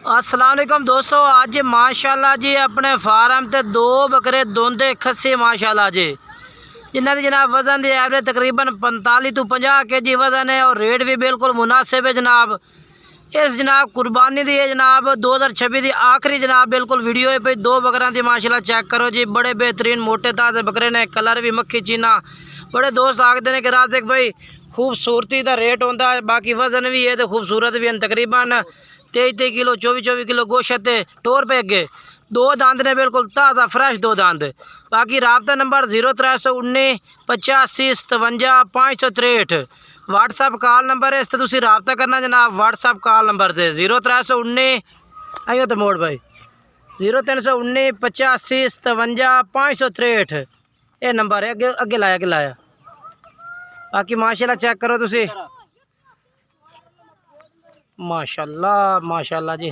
अस्सलाम वालेकुम दोस्तों, अज माशाल्लाह जी अपने फार्म ते दो बकरे दोंदे खस्से माशाल्लाह जी, जिन्हों की जनाब वज़न की एवरेज तकरीबन 45 तो 50 kg वज़न है और रेट भी बिल्कुल मुनासिब है जनाब। इस जनाब कुर्बानी दी है जनाब 2026 की आखिरी जनाब बिल्कुल वीडियो है भाई। दो बकरा की माशाल्लाह चेक करो जी, बड़े बेहतरीन मोटे ताज़े बकरे ने, कलर भी मक्खी चीना। बड़े दोस्त आखते हैं कि राज़िक भाई खूबसूरती का रेट होता है, बाकी वज़न भी है तो खूबसूरत भी है। तकरीबन 23 किलो 24 किलो गोश्त टोर पे अगे दो दांद ने बिल्कुल ताज़ा फ्रैश दो दांद। बाकी राबता नंबर 0319 85 57 563 व्हाट्सअप कॉल नंबर है, इस तुम रबता करना जनाब व्हाट्सअप कॉल नंबर से 0319 आइयो तो मोड़ भाई 0319 85 57 563 ये नंबर है। अगे लाया बाकी माशाल्लाह चेक करो तुसी, माशाल्लाह माशाल्लाह जी।